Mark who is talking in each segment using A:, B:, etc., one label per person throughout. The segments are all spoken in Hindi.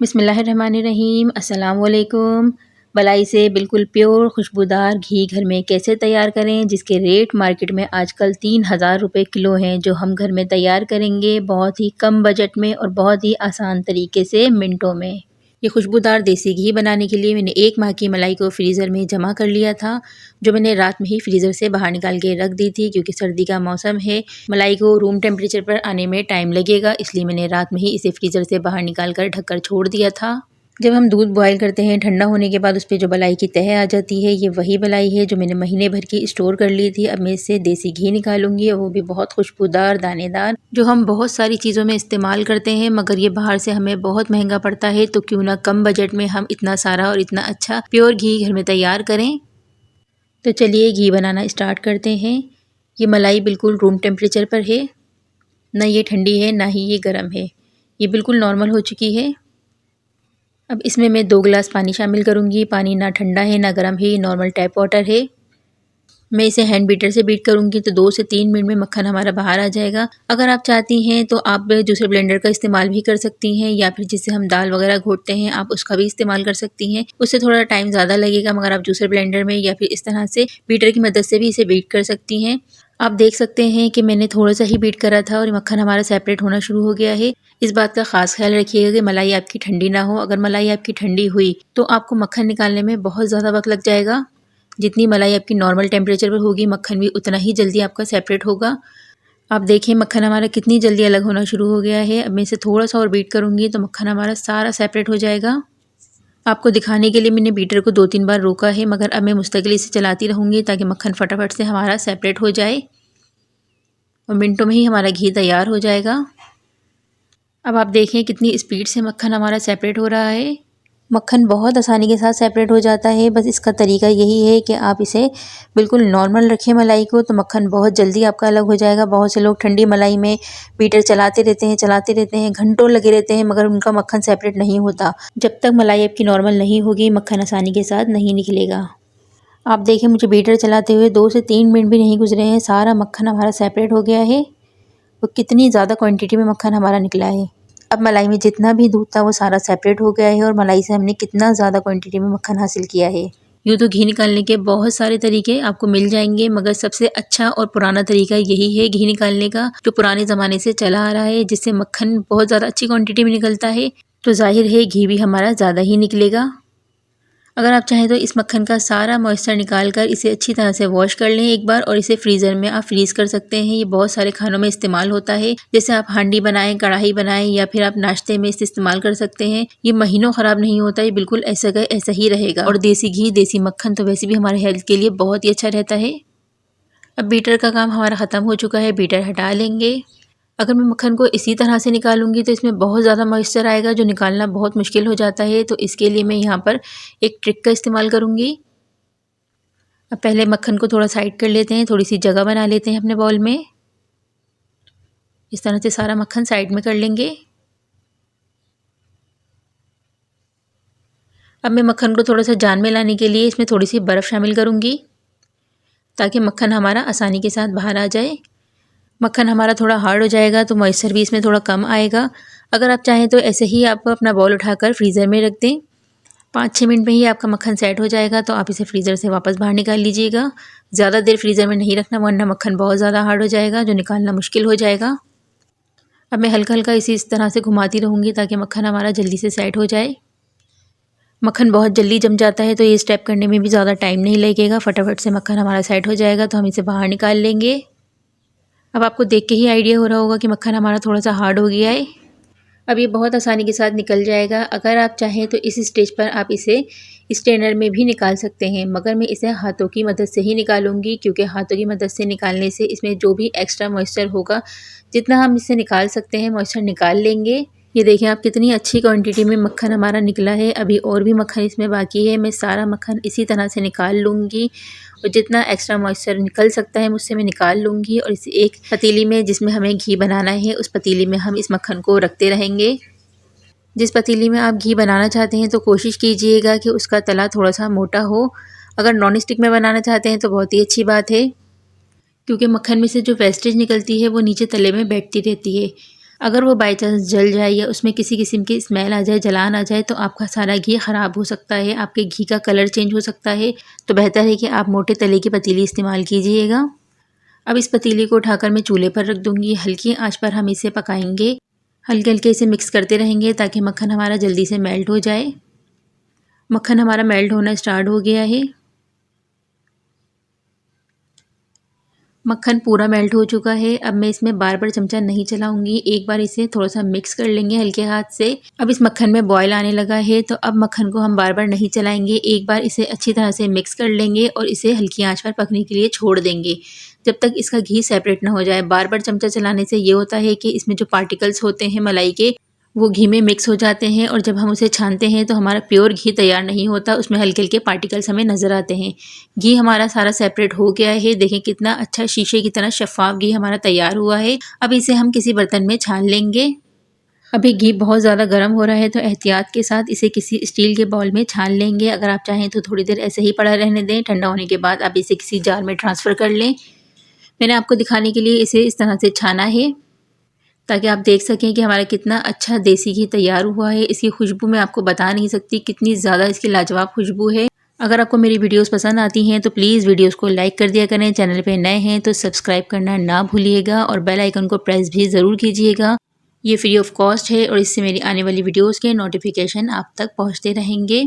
A: बिस्मिल्लाहिर्रहमानिर्रहीम। अस्सलाम वालेकुम। मलाई से बिल्कुल प्योर खुशबूदार घी घर में कैसे तैयार करें, जिसके रेट मार्केट में आजकल 3000 रुपये किलो हैं, जो हम घर में तैयार करेंगे बहुत ही कम बजट में और बहुत ही आसान तरीके से, मिनटों में। ये खुशबूदार देसी घी बनाने के लिए मैंने 1 माह की मलाई को फ्रीज़र में जमा कर लिया था, जो मैंने रात में ही फ्रीज़र से बाहर निकाल के रख दी थी, क्योंकि सर्दी का मौसम है। मलाई को रूम टेम्परेचर पर आने में टाइम लगेगा, इसलिए मैंने रात में ही इसे फ्रीज़र से बाहर निकाल कर ढक कर छोड़ दिया था। जब हम दूध बॉयल करते हैं, ठंडा होने के बाद उस पे जो मलाई की तह आ जाती है, ये वही मलाई है जो मैंने महीने भर की स्टोर कर ली थी। अब मैं इससे देसी घी निकालूंगी, और वो भी बहुत खुशबूदार दानेदार, जो हम बहुत सारी चीज़ों में इस्तेमाल करते हैं, मगर ये बाहर से हमें बहुत महंगा पड़ता है। तो क्यों ना कम बजट में हम इतना सारा और इतना अच्छा प्योर घी घर में तैयार करें। तो चलिए घी बनाना स्टार्ट करते हैं। ये मलाई बिल्कुल रूम टेम्परेचर पर है, ना ये ठंडी है ना ही ये गर्म है, ये बिल्कुल नॉर्मल हो चुकी है। अब इसमें मैं 2 गिलास पानी शामिल करूँगी। पानी ना ठंडा है ना गर्म है, ये नॉर्मल टैप वाटर है। मैं इसे हैंड बीटर से बीट करूँगी, तो 2 से 3 मिनट में मक्खन हमारा बाहर आ जाएगा। अगर आप चाहती हैं तो आप जूसर ब्लेंडर का इस्तेमाल भी कर सकती हैं, या फिर जिससे हम दाल वगैरह घोटते हैं, आप उसका भी इस्तेमाल कर सकती हैं। उससे थोड़ा टाइम ज़्यादा लगेगा, मगर आप जूसर ब्लेंडर में या फिर इस तरह से बीटर की मदद से भी इसे बीट कर सकती हैं। आप देख सकते हैं कि मैंने थोड़ा सा ही बीट करा था और ये मक्खन हमारा सेपरेट होना शुरू हो गया है। इस बात का खास ख्याल रखिएगा कि मलाई आपकी ठंडी ना हो। अगर मलाई आपकी ठंडी हुई तो आपको मक्खन निकालने में बहुत ज़्यादा वक्त लग जाएगा। जितनी मलाई आपकी नॉर्मल टेम्परेचर पर होगी, मक्खन भी उतना ही जल्दी आपका सेपरेट होगा। आप देखिए मक्खन हमारा कितनी जल्दी अलग होना शुरू हो गया है। अब मैं इसे थोड़ा सा और बीट करूँगी तो मक्खन हमारा सारा सेपरेट हो जाएगा। आपको दिखाने के लिए मैंने बीटर को 2-3 बार रोका है, मगर अब मैं मुस्तकिल इसे चलाती रहूँगी ताकि मक्खन फटाफट से हमारा सेपरेट हो जाए और मिनटों में ही हमारा घी तैयार हो जाएगा। अब आप देखें कितनी स्पीड से मक्खन हमारा सेपरेट हो रहा है। मक्खन बहुत आसानी के साथ सेपरेट हो जाता है। बस इसका तरीका यही है कि आप इसे बिल्कुल नॉर्मल रखें मलाई को, तो मक्खन बहुत जल्दी आपका अलग हो जाएगा। बहुत से लोग ठंडी मलाई में बीटर चलाते रहते हैं, घंटों लगे रहते हैं, मगर उनका मक्खन सेपरेट नहीं होता। जब तक मलाई आपकी नॉर्मल नहीं होगी, मक्खन आसानी के साथ नहीं निकलेगा। आप देखें मुझे बीटर चलाते हुए 2 से 3 मिनट भी नहीं गुजरे हैं, सारा मक्खन हमारा सेपरेट हो गया है। तो कितनी ज़्यादा क्वांटिटी में मक्खन हमारा निकला है। अब मलाई में जितना भी दूध था वो सारा सेपरेट हो गया है, और मलाई से हमने कितना ज़्यादा क्वांटिटी में मक्खन हासिल किया है। यूँ तो घी निकालने के बहुत सारे तरीके आपको मिल जाएंगे, मगर सबसे अच्छा और पुराना तरीका यही है घी निकालने का, जो पुराने ज़माने से चला आ रहा है, जिससे मक्खन बहुत ज़्यादा अच्छी क्वांटिटी में निकलता है। तो जाहिर है घी भी हमारा ज़्यादा ही निकलेगा। अगर आप चाहें तो इस मक्खन का सारा मॉइस्चर निकाल कर इसे अच्छी तरह से वॉश कर लें एक बार, और इसे फ्रीज़र में आप फ्रीज़ कर सकते हैं। ये बहुत सारे खानों में इस्तेमाल होता है, जैसे आप हांडी बनाएं, कढ़ाई बनाएं, या फिर आप नाश्ते में इसे इस्तेमाल कर सकते हैं। ये महीनों ख़राब नहीं होता, ये बिल्कुल ऐसा का ऐसा ही रहेगा। और देसी घी, देसी मक्खन तो वैसे भी हमारे हेल्थ के लिए बहुत ही अच्छा रहता है। अब बीटर का काम हमारा ख़त्म हो चुका है, बीटर हटा लेंगे। अगर मैं मक्खन को इसी तरह से निकालूंगी तो इसमें बहुत ज़्यादा मॉइस्चर आएगा, जो निकालना बहुत मुश्किल हो जाता है। तो इसके लिए मैं यहाँ पर एक ट्रिक का इस्तेमाल करूँगी। अब पहले मक्खन को थोड़ा साइड कर लेते हैं, थोड़ी सी जगह बना लेते हैं अपने बाउल में। इस तरह से सारा मक्खन साइड में कर लेंगे। अब मैं मक्खन को थोड़ा सा जान में लाने के लिए इसमें थोड़ी सी बर्फ़ शामिल करूँगी, ताकि मक्खन हमारा आसानी के साथ बाहर आ जाए। मक्खन हमारा थोड़ा हार्ड हो जाएगा तो मॉइस्चर भी इसमें थोड़ा कम आएगा। अगर आप चाहें तो ऐसे ही आप अपना बाउल उठाकर फ्रीज़र में रख दें, 5-6 मिनट में ही आपका मक्खन सेट हो जाएगा। तो आप इसे फ्रीज़र से वापस बाहर निकाल लीजिएगा। ज़्यादा देर फ्रीज़र में नहीं रखना, वरना मक्खन बहुत ज़्यादा हार्ड हो जाएगा, जो निकालना मुश्किल हो जाएगा। अब मैं हल्का हल्का इस तरह से घुमाती रहूँगी ताकि मक्खन हमारा जल्दी से सेट हो जाए। मक्खन बहुत जल्दी जम जाता है, तो ये स्टेप करने में भी ज़्यादा टाइम नहीं लगेगा, फटाफट से मक्खन हमारा सेट हो जाएगा। तो हम इसे बाहर निकाल लेंगे। अब आपको देख के ही आइडिया हो रहा होगा कि मक्खन हमारा थोड़ा सा हार्ड हो गया है। अब ये बहुत आसानी के साथ निकल जाएगा। अगर आप चाहें तो इस स्टेज पर आप इसे स्ट्रेनर में भी निकाल सकते हैं, मगर मैं इसे हाथों की मदद से ही निकालूंगी, क्योंकि हाथों की मदद से निकालने से इसमें जो भी एक्स्ट्रा मॉइस्चर होगा, जितना हम इससे निकाल सकते हैं मॉइस्चर निकाल लेंगे। ये देखें आप कितनी अच्छी क्वांटिटी में मक्खन हमारा निकला है। अभी और भी मक्खन इसमें बाकी है। मैं सारा मक्खन इसी तरह से निकाल लूँगी, और जितना एक्स्ट्रा मॉइस्चर निकल सकता है मुझसे मैं निकाल लूँगी। और इसे एक पतीली में, जिसमें हमें घी बनाना है, उस पतीली में हम इस मक्खन को रखते रहेंगे। जिस पतीली में आप घी बनाना चाहते हैं तो कोशिश कीजिएगा कि उसका तला थोड़ा सा मोटा हो। अगर नॉन स्टिक में बनाना चाहते हैं तो बहुत ही अच्छी बात है, क्योंकि मक्खन में से जो वेस्टेज निकलती है वो नीचे तले में बैठती रहती है। अगर वो बाई चांस जल जाए या उसमें किसी किस्म की स्मेल आ जाए, जलान आ जाए, तो आपका सारा घी ख़राब हो सकता है, आपके घी का कलर चेंज हो सकता है। तो बेहतर है कि आप मोटे तले की पतीली इस्तेमाल कीजिएगा। अब इस पतीली को उठाकर मैं चूल्हे पर रख दूँगी। हल्की आँच पर हम इसे पकाएंगे। हल्के-हल्के इसे मिक्स करते रहेंगे ताकि मक्खन हमारा जल्दी से मेल्ट हो जाए। मक्खन हमारा मेल्ट होना स्टार्ट हो गया है। मक्खन पूरा मेल्ट हो चुका है। अब मैं इसमें बार-बार चमचा नहीं चलाऊँगी, एक बार इसे थोड़ा-सा मिक्स कर लेंगे हल्के हाथ से। अब इस मक्खन में बॉयल आने लगा है, तो अब मक्खन को हम बार-बार नहीं चलाएँगे, एक बार इसे अच्छी तरह से मिक्स कर लेंगे और इसे हल्की आँच पर पकने के लिए छोड़ देंगे, जब तक इसका घी सेपरेट ना हो जाए। बार-बार चमचा चलाने से ये होता है कि इसमें जो पार्टिकल्स होते हैं मलाई के, वो घी में मिक्स हो जाते हैं और जब हम उसे छानते हैं तो हमारा प्योर घी तैयार नहीं होता, उसमें हल्के-हल्के पार्टिकल्स हमें नज़र आते हैं। घी हमारा सारा सेपरेट हो गया है। देखें कितना अच्छा शीशे की तरह शफ़ाफ़ घी हमारा तैयार हुआ है। अब इसे हम किसी बर्तन में छान लेंगे। अभी घी बहुत ज़्यादा गर्म हो रहा है, तो एहतियात के साथ इसे किसी स्टील के बाउल में छान लेंगे। अगर आप चाहें तो थोड़ी देर ऐसे ही पड़ा रहने दें, ठंडा होने के बाद आप इसे किसी जार में ट्रांसफ़र कर लें। मैंने आपको दिखाने के लिए इसे इस तरह से छाना है, ताकि आप देख सकें कि हमारा कितना अच्छा देसी घी तैयार हुआ है। इसकी खुशबू मैं आपको बता नहीं सकती, कितनी ज़्यादा इसकी लाजवाब खुशबू है। अगर आपको मेरी वीडियोस पसंद आती हैं तो प्लीज़ वीडियोस को लाइक कर दिया करें। चैनल पे नए हैं तो सब्सक्राइब करना ना भूलिएगा और बेल आइकन को प्रेस भी ज़रूर कीजिएगा। ये फ्री ऑफ कॉस्ट है और इससे मेरी आने वाली वीडियोस के नोटिफिकेशन आप तक पहुंचते रहेंगे।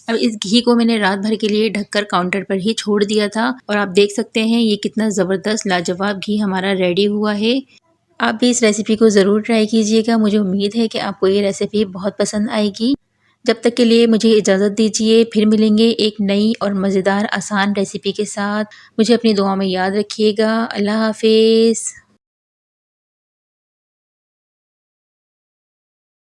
A: अब इस घी को मैंने रात भर के लिए ढककर काउंटर पर ही छोड़ दिया था और आप देख सकते हैं ये कितना ज़बरदस्त लाजवाब घी हमारा रेडी हुआ है। आप भी इस रेसिपी को ज़रूर ट्राई कीजिएगा। मुझे उम्मीद है कि आपको ये रेसिपी बहुत पसंद आएगी। जब तक के लिए मुझे इजाज़त दीजिए, फिर मिलेंगे एक नई और मज़ेदार आसान रेसिपी के साथ। मुझे अपनी दुआओं में याद रखिएगा। अल्लाह हाफ़िज़।